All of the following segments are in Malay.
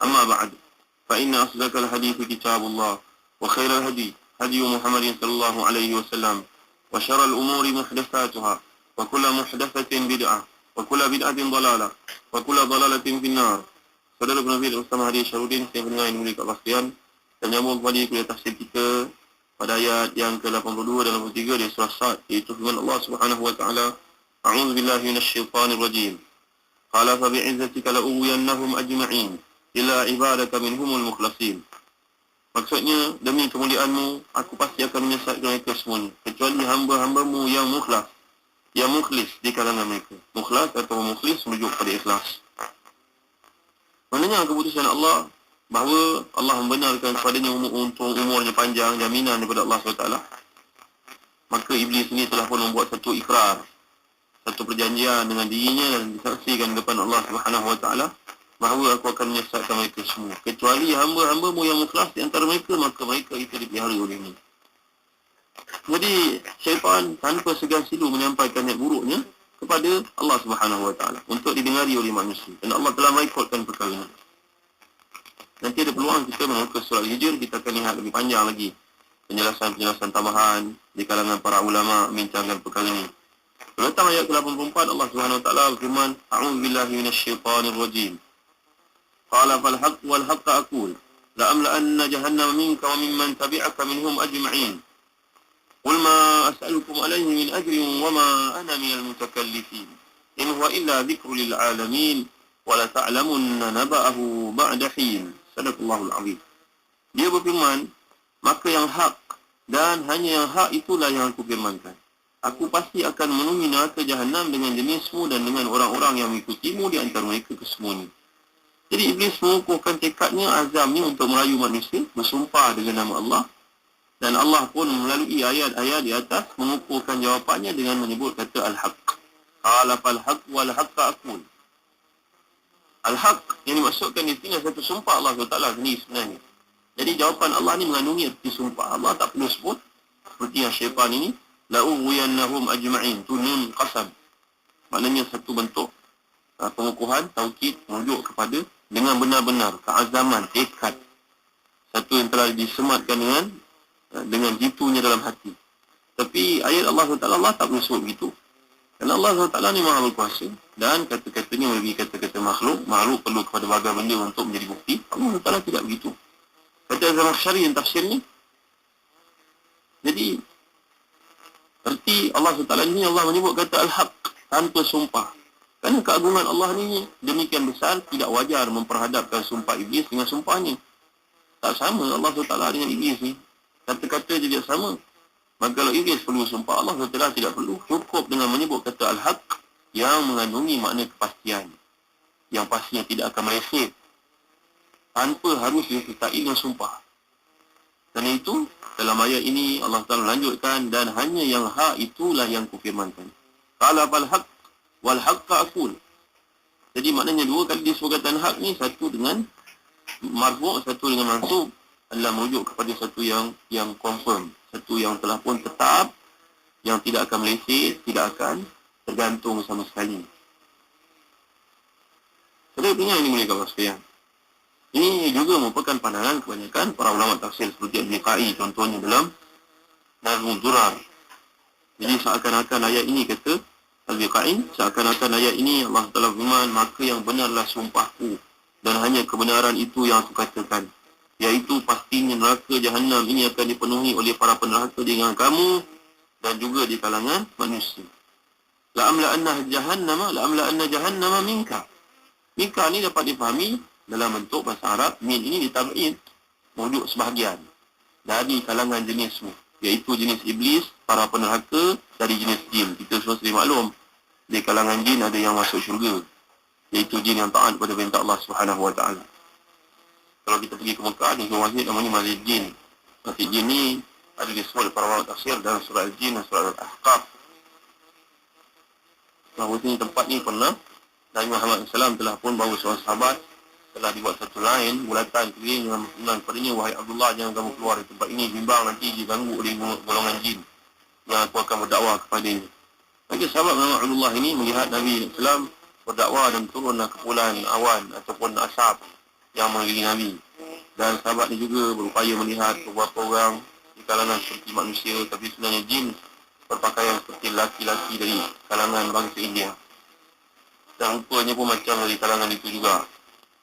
أما بعد فإن أصدق الحديث كتاب الله وخير الهدي هدي محمد صلى الله عليه وسلم وشر الأمور محدثاتها وكل محدثة بدعة وكل بدعة ضلالة وكل ضلالة في النار. Saudara Nabi Ustaz Hadi Syarudin, saya mendengar yang mulia Allah sekalian, dan nyambung kembali kuliah tafsir kita pada ayat yang ke-82 dan 83 dari surah Sad, iaitu firman Allah Subhanahu wa taala, A'udzu billahi minasyaitonir rajim. Qala fa bi'izzatika la'uwiyannahum ajma'in illa ibadaka minhumul mukhlasin. Maksudnya, demi kemuliaanmu, aku pasti akan menyesatkan mereka semuanya, kecuali hamba-hambamu yang mukhlas, yang mukhlis di kalangan mereka. Mukhlas atau mukhlis merujuk pada ikhlas. Maknanya keputusan Allah bahawa Allah membenarkan kepadanya untuk umurnya panjang, jaminan daripada Allah SWT. Maka Iblis ini telah pun membuat satu ikrar, satu perjanjian dengan dirinya dan disaksikan depan Allah SWT bahawa aku akan menyesatkan mereka semua, kecuali hamba-hambamu yang mukhlas di antara mereka, maka mereka itu dipelihara olehmu. Jadi syaitan tanpa segan silu menyampaikan niat buruknya kepada Allah SWT untuk didengari oleh manusia, dan Allah telah mengikrarkan perkara ini. Nanti ada peluang kita membuka surah Al-Hijr, kita akan lihat lebih panjang lagi penjelasan-penjelasan tambahan di kalangan para ulama membincangkan perkara ini. Datang ayat ke-84, Allah SWT berfirman, A'udzu billahi minasyaitonir rajim. Qala fal haqq wal haqqa aqul la amla'anna jahannama minka wa mimman tabi'aka minhum ajma'in. Qul ma as'alukum alayhi min ajrin wa ma ana minal mutakallifin. In huwa illa dzikrun lil alamin wa la ta'lamunna naba'ahu ba'da hin. Sadaqallahul azim. Dia berfirman, maka yang hak dan hanya yang hak itulah yang aku firmankan. Aku pasti akan memenuhi neraka jahanam dengan jenismu dan dengan orang-orang yang mengikutimu di antara mereka kesemuanya. Jadi Iblis mengukuhkan tekadnya, azamnya untuk merayu manusia, bersumpah dengan nama Allah. Dan Allah pun melalui ayat-ayat di atas mengukuhkan jawapannya dengan menyebut kata Al-Haq. Qala fal haqq wal haqqa aqul. Al-Haq yang dimaksudkan di sini satu sumpah Allah SWT sendiri sebenarnya. Jadi jawapan Allah ni mengandungi arti sumpah. Allah tak perlu sebut seperti yang syaitan ini, la'uwiyannahum ajma'in, tu nun qasam. Maknanya satu bentuk pengukuhan, taukid, merujuk kepada dengan benar-benar keazaman, tekad. Satu yang telah disematkan dengan jitunya dalam hati. Tapi ayat Allah SWT, Allah tak perlu sebut begitu. Kerana Allah SWT ni maha berkuasa, dan kata-katanya melebihi kata-kata makhluk. Makhluk perlu kepada berbagai benda untuk menjadi bukti. Allah SWT tidak begitu. Kata Zamakhsyari yang tafsirnya, jadi erti Allah SWT ni, Allah menyebut kata Al-Haq tanpa sumpah. Kerana keagungan Allah ni demikian besar, tidak wajar memperhadapkan sumpah Iblis dengan sumpahnya. Tak sama Allah SWT dengan Iblis ni. Kata-kata dia tidak sama. Maka kalau Iblis perlu sumpah, Allah SWT tidak perlu. Cukup dengan menyebut kata Al-Haq yang mengandungi makna kepastian, yang pastinya tidak akan meleset, tanpa harus disertai dengan sumpah. Kerana itu, dalam ayat ini Allah Ta'ala lanjutkan, dan hanya yang hak itulah yang kufirmankan. Qala fal haqq wal haqqa aqul. Jadi maknanya dua kali disebutkan hak ni, satu dengan marfu', satu dengan mansub, adalah merujuk kepada satu yang confirm, satu yang telah pun tetap, yang tidak akan meleset, tidak akan tergantung sama sekali. Saudara dengar ini mulia Allah sekalian. Ini juga merupakan pandangan kebanyakan para ulama tafsir seperti Al-Biqai contohnya dalam Nazmul Durar. Jadi seakan-akan ayat ini, kata Al-Biqai, seakan-akan ayat ini Allah Ta'ala firman, maka yang benarlah sumpahku dan hanya kebenaran itu yang aku katakan, iaitu pastinya neraka jahanam ini akan dipenuhi oleh para peneraka dengan kamu dan juga di kalangan manusia. La'amla'anna jahannama minka. Minka ni dapat difahami dalam bentuk bahasa Arab, min ini ditab'id, merujuk sebahagian dari kalangan jenismu, iaitu jenis iblis, para peneraka dari jenis jin. Kita semua sedia maklum, di kalangan jin ada yang masuk syurga, iaitu jin yang taat kepada perintah Allah Subhanahu wa taala. Kalau kita pergi ke Mekah, ada sebuah masjid namanya Masjid Jin. Masjid Jin ni ada disebut oleh para ulama tafsir dalam surah Al-Jin dan surah Al-Ahqaf. Bahawa ini tempat ni pernah Nabi Muhammad SAW telah pun bawa seorang sahabat, telah dibuat satu lain bulatan keliling dengan berfirman kepadanya, wahai Abdullah, jangan kamu keluar dari tempat ini, bimbang nanti diganggu oleh golongan jin yang aku akan berdakwah kepadanya. Maka sahabat Muhammad Abdullah ini melihat Nabi SAW berdakwah dan turunlah kepulan awan ataupun asap yang mengelilingi Nabi. Dan sahabat ni juga berupaya melihat beberapa orang di kalangan seperti manusia, tapi sebenarnya jin berpakaian seperti laki-laki dari kalangan bangsa India. Dan rupanya pun macam dari kalangan itu juga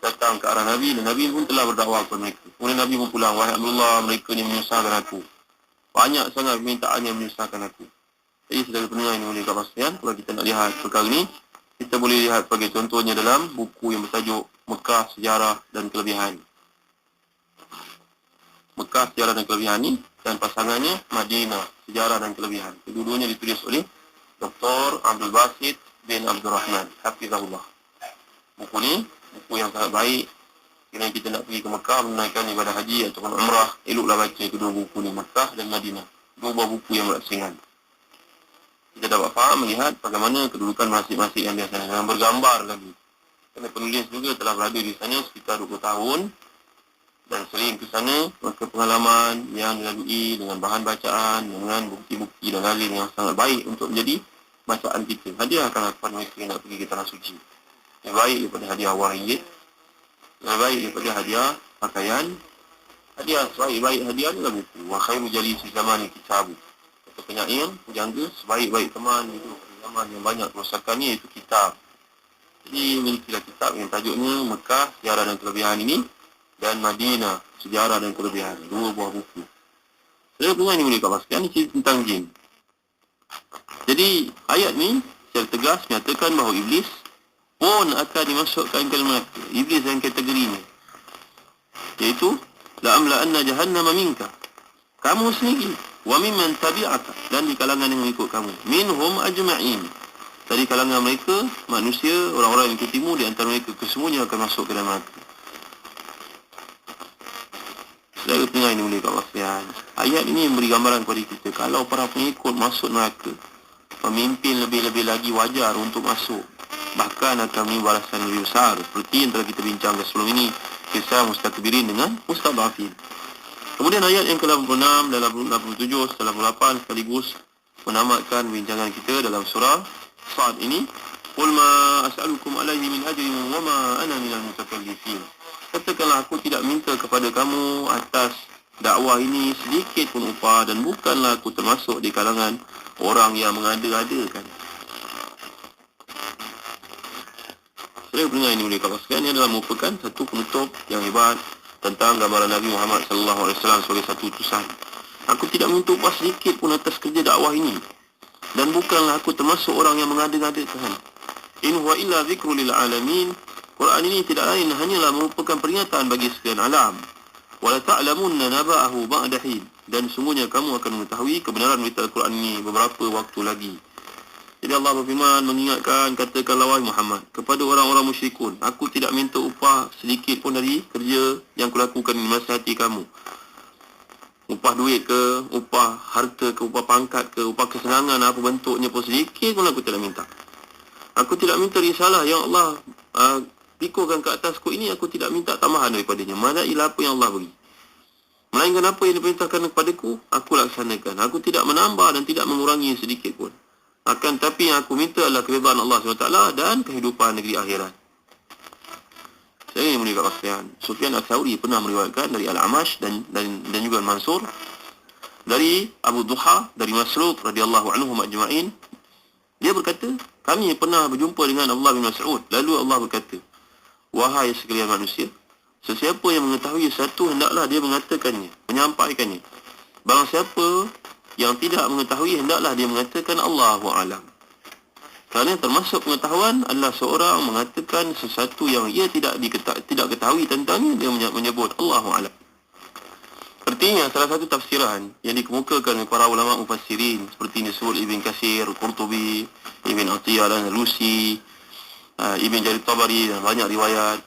datang ke arah Nabi, dan Nabi pun telah berdakwah kepada mereka. Kemudian Nabi pun pulang, wahai Abdullah, mereka ni menyusahkan aku. Banyak sangat permintaan yang menyusahkan aku. Jadi saudara pendengar ini boleh kapasian, kalau kita nak lihat perkara ini, kita boleh lihat sebagai contohnya dalam buku yang bertajuk Mekah, Sejarah dan Kelebihan. Mekah, Sejarah dan Kelebihan ni, dan pasangannya Madinah, Sejarah dan Kelebihan. Kedua-duanya ditulis oleh Dr. Abdul Basit bin Abdul Rahman, Hafizahullah. Buku ni, buku yang sangat baik. Bila kita nak pergi ke Mekah menunaikan ibadah haji ataupun umrah, eloklah baca kedua buku ni, Mekah dan Madinah. Dua buah buku yang bersaingan. Kita dapat faham, melihat bagaimana kedudukan masjid-masjid yang biasa dengan bergambar lagi. Kerana penulis juga telah berada di sana sekitar 20 tahun dan sering ke sana, maka pengalaman yang dilalui dengan bahan bacaan, dengan bukti-bukti dan lain yang sangat baik untuk menjadi bacaan kita. Hadiahkan kepada mereka yang nak pergi ke Tanah Suci. Lebih baik daripada hadiah wang ringgit, lebih baik daripada hadiah pakaian. Hadiah sebaik-baik hadiah adalah buku. Wa khairu jalisi zamani kitabu. Kata penyair, penjaga sebaik-baik teman itu zaman yang banyak kerosakannya, iaitu kitab. Jadi milikilah kitab yang tajuknya Mekah, Sejarah dan Kelebihan ini, dan Madinah, Sejarah dan Kelebihan. Dua buah buku. Saya punya ini boleh kapaskan, ini cerita tentang jin. Jadi ayat ni secara tegas menyatakan bahawa iblis pun akan dimasukkan ke neraka. Iblis yang kategorinya, iaitu la'amla'anna jahannama minka, kamu sendiri, wa mimman tabi'aka, dan di kalangan yang mengikut kamu, minhum ajma'in, dari kalangan mereka manusia, orang-orang yang ikutimu, di antara mereka kesemuanya akan masuk ke dalam neraka. Saudara pendengar ini boleh kapasian, ayat ini memberi gambaran kepada kita, kalau para pengikut masuk neraka, pemimpin lebih-lebih lagi wajar untuk masuk, bahkan akan memberi balasan lebih besar, seperti yang telah kita bincangkan sebelum ini, kisah mustakbirin dengan mustadhafin. Kemudian ayat yang ke-86 dan 87 setelah 88 sekaligus menamatkan bincangan kita dalam surah Sad ini. Qul ma as'alukum alaihi min ajrin wa ma ana minal mutakallifin. Katakanlah, aku tidak minta kepada kamu atas dakwah ini sedikit pun upah, dan bukanlah aku termasuk di kalangan orang yang mengada-adakan. Saya dengar ini boleh kapaskan, ini adalah merupakan satu penutup yang hebat tentang gambaran Nabi Muhammad SAW sebagai satu utusan. Aku tidak minta upah sedikit pun atas kerja dakwah ini, dan bukanlah aku termasuk orang yang mengada-ngadakan. In huwa illa zikrul lil alamin. Quran ini tidak lain hanyalah merupakan peringatan bagi sekalian alam. Wala ta'lamunna naba'ahu ba'da hin. Dan sungguhnya kamu akan mengetahui kebenaran berita Al-Quran ini beberapa waktu lagi. Jadi Allah berfirman mengingatkan, katakanlah wahai Muhammad kepada orang-orang musyrikun, aku tidak minta upah sedikit pun dari kerja yang kulakukan di masa hati kamu. Upah duit ke, upah harta ke, upah pangkat ke, upah kesenangan apa bentuknya pun sedikit pun aku tidak minta. Aku tidak minta risalah yang Allah pikulkan ke atasku ini, aku tidak minta tambahan daripadanya. Manailah apa yang Allah beri, melainkan apa yang diperintahkan kepadaku, aku laksanakan. Aku tidak menambah dan tidak mengurangi sedikit pun. Akan tapi yang aku minta adalah keridhaan Allah SWT dan kehidupan negeri akhirat. Saya ingin menunjukkan kasihan. Sufyan Al-Thawri pernah meriwayatkan dari Al-Amash dan juga Mansur, dari Abu Duha, dari Masruq radhiyallahu anhu majma'in. Dia berkata, kami pernah berjumpa dengan Abdullah bin Mas'ud. Lalu Allah berkata, wahai sekalian manusia, sesiapa yang mengetahui satu hendaklah dia mengatakannya, menyampaikannya. Barang siapa yang tidak mengetahui hendaklah dia mengatakan Allahu a'lam. Kerana termasuk pengetahuan adalah seorang mengatakan sesuatu yang ia tidak ketahui tentangnya, dia menyebut Allahu a'lam. Artinya salah satu tafsiran yang dikemukakan oleh para ulama mufassirin seperti ini disebut Ibn Katsir, Qurtubi, Ibn Atiyah dan Lusi, Ibn Jarir Tabari, dan banyak riwayat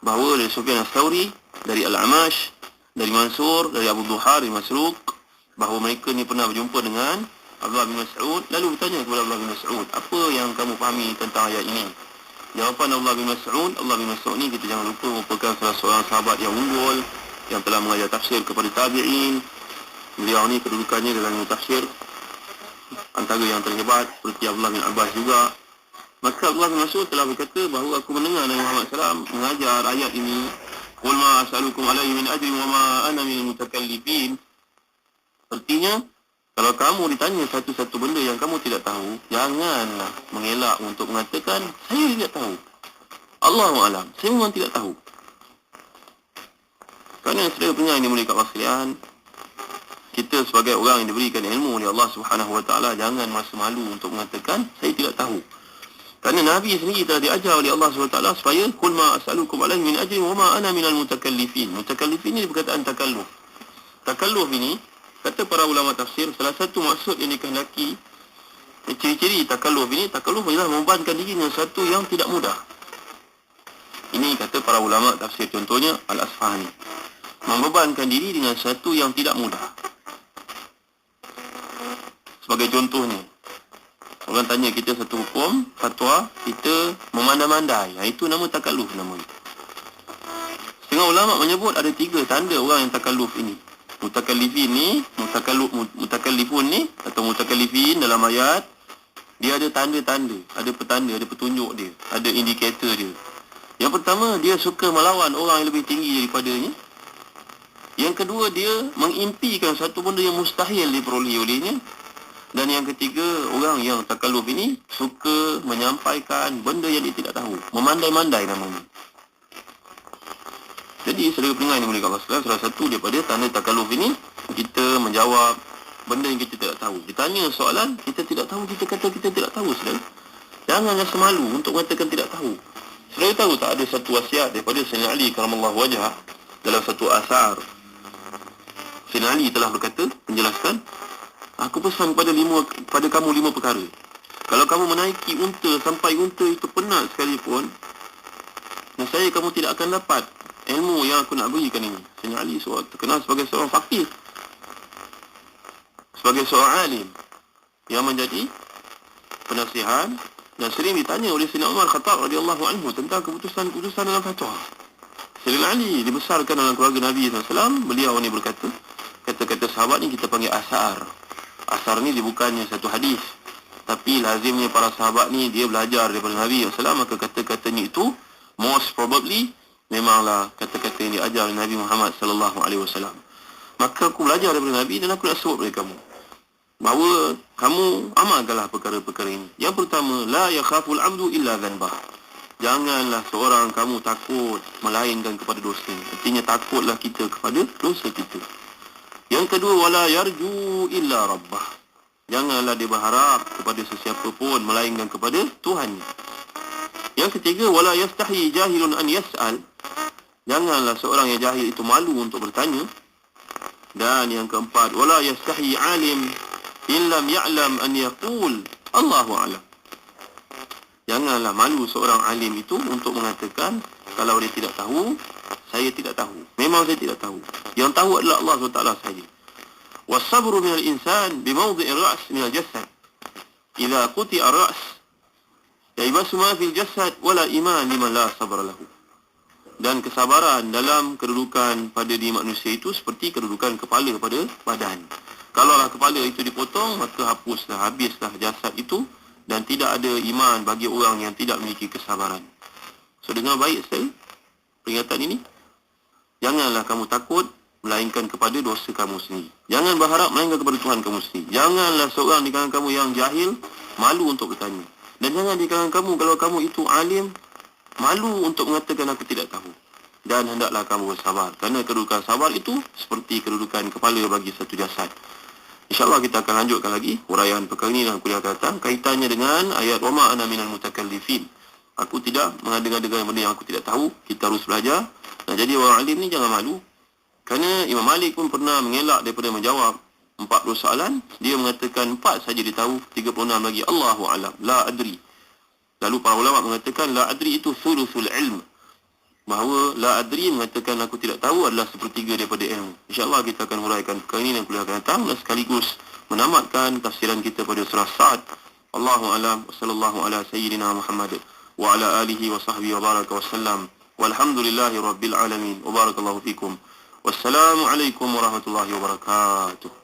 bahawa dari Sufyan Al-Thawri, dari Al-Amash, dari Mansur, dari Abu Duha, dari Masruq, bahawa mereka ni pernah berjumpa dengan Abdullah bin Mas'ud. Lalu bertanya kepada Abdullah bin Mas'ud, apa yang kamu fahami tentang ayat ini? Jawapan Abdullah bin Mas'ud ni kita jangan lupa merupakan salah seorang sahabat yang unggul yang telah mengajar tafsir kepada tabi'in. Beliau ni kedudukannya dalam ilmu tafsir antara yang terhebat, seperti Abdullah bin Abbas juga. Maka Abdullah bin Mas'ud telah berkata bahawa aku mendengar Nabi Muhammad SAW mengajar ayat ini, Qul as'alukum alaihi min ajrin wa ma ana minal mutakallifin. Artinya, kalau kamu ditanya satu-satu benda yang kamu tidak tahu, janganlah mengelak untuk mengatakan, saya tidak tahu. Allahu a'lam, saya memang tidak tahu. Kerana saudara pendengar yang dimuliakan Allah sekalian, kita sebagai orang yang diberikan ilmu oleh Allah Subhanahu wa taala jangan merasa malu untuk mengatakan saya tidak tahu. Kerana Nabi sendiri telah diajar oleh Allah Subhanahu wa taala supaya qul ma as'alukum alaihi min ajrin wa ma ana minal mutakallifin. Mutakallifin ini perkataan takalluf. Takalluf ini kata para ulama tafsir, salah satu maksud yang dikehendaki, ciri-ciri takalluf ini, takalluf ialah membebankan diri dengan sesuatu yang tidak mudah. Ini kata para ulama tafsir, contohnya Al-Asfahani. Membebankan diri dengan sesuatu yang tidak mudah. Sebagai contohnya, orang tanya kita satu hukum, fatwa, kita memandai-mandai. Itu nama takalluf namanya. Setengah ulama menyebut ada 3 tanda orang yang takalluf ini. Mutakallifin ni, mutakallifun ni atau mutakallifin dalam ayat, dia ada tanda-tanda, ada petanda, ada petunjuk dia, ada indikator dia. Yang pertama, dia suka melawan orang yang lebih tinggi daripadanya. Yang kedua, dia mengimpikan satu benda yang mustahil diperolehi olehnya. Dan yang ketiga, orang yang takalluf ini suka menyampaikan benda yang dia tidak tahu. Memandai-mandai namanya. Jadi, saudara pendengar yang dimuliakan Allah sekalian, salah satu daripada tanda takalluf ini, kita menjawab benda yang kita tidak tahu. Ditanya soalan, kita tidak tahu, kita kata kita tidak tahu, saudara. Jangan rasa malu untuk mengatakan tidak tahu. Saudara tahu tak ada satu wasiat daripada Sayyidina Ali karamallahu wajhah dalam satu asar. Sayyidina Ali telah berkata, menjelaskan, aku pesan pada kamu 5 perkara. Kalau kamu menaiki unta sampai unta itu penat sekalipun, nescaya kamu tidak akan dapat ilmu yang aku nak berikan ini. Sayyidina Ali terkenal sebagai seorang faqih, sebagai seorang alim yang menjadi penasihat dan sering ditanya oleh Sayyidina Umar Khattab radhiyallahu anhu tentang keputusan-keputusan dalam fatwa. Sayyidina Ali dibesarkan dalam keluarga Nabi SAW. Beliau ni berkata, kata-kata sahabat ni kita panggil asar. Asar ni dia bukannya satu hadis, tapi lazimnya para sahabat ni dia belajar daripada Nabi SAW, maka kata-katanya itu most probably memanglah kata-kata yang diajar oleh Nabi Muhammad sallallahu alaihi wasallam. Maka aku belajar daripada Nabi dan aku nak sebut kepada kamu bahawa kamu amalkanlah perkara-perkara ini. Yang pertama, la yakhaful amdu illa dhanbah. Janganlah seorang kamu takut melainkan kepada dosa. Artinya takutlah kita kepada dosa kita. Yang kedua, wala yarju illa rabbah. Janganlah dia berharap kepada sesiapa pun melainkan kepada Tuhan. Yang ketiga, wala yastahi jahilun an yas'al. Janganlah seorang yang jahil itu malu untuk bertanya. Dan yang keempat, wala yastahi alim illam ya'lam an yaqul Allahu a'lam. Janganlah malu seorang alim itu untuk mengatakan kalau dia tidak tahu, saya tidak tahu. Memang saya tidak tahu. Yang tahu adalah Allah SWT sahaja. Wasabru minal insan bimawdi'ir ra's minal jasad. Idza quti'a ar-ra's yaibasu ma fil jasad wala iman liman la sabra lahu. Dan kesabaran dalam kedudukan pada diri manusia itu seperti kedudukan kepala pada badan. Kalaulah kepala itu dipotong, maka hapuslah, habislah jasad itu dan tidak ada iman bagi orang yang tidak memiliki kesabaran. So, dengar baik saya peringatan ini. Janganlah kamu takut melainkan kepada dosa kamu sendiri. Jangan berharap melainkan kepada Tuhan kamu sendiri. Janganlah seorang di kalangan kamu yang jahil malu untuk bertanya. Dan jangan di kalangan kamu kalau kamu itu alim malu untuk mengatakan aku tidak tahu. Dan hendaklah kamu bersabar. Kerana kedudukan sabar itu seperti kedudukan kepala bagi satu jasad. InsyaAllah kita akan lanjutkan lagi huraian perkara ini dalam kuliah akan datang. Kaitannya dengan ayat wa ma ana minal mutakallifin. Aku tidak mengada-ngadakan benda yang aku tidak tahu. Kita harus belajar. Nah, jadi orang alim ni jangan malu. Kerana Imam Malik pun pernah mengelak daripada menjawab 40 soalan. Dia mengatakan 4 saja dia tahu, 36 lagi Allahu a'lam, la adri. Lalu para ulama mengatakan la adri itu thuluthul ilm. Bahawa la adri mengatakan aku tidak tahu adalah sepertiga daripada ilmu. InsyaAllah kita akan huraikan perkara ini dan kuliah akan datang dan sekaligus menamatkan tafsiran kita pada surah Sa'ad. Allahu a'lam wa sallallahu ala sayyidina Muhammad wa ala alihi wa sahbihi wa baraka wa sallam. Walhamdulillahi rabbil alamin. Wa barakallahu fikum. Wassalamualaikum warahmatullahi wabarakatuh.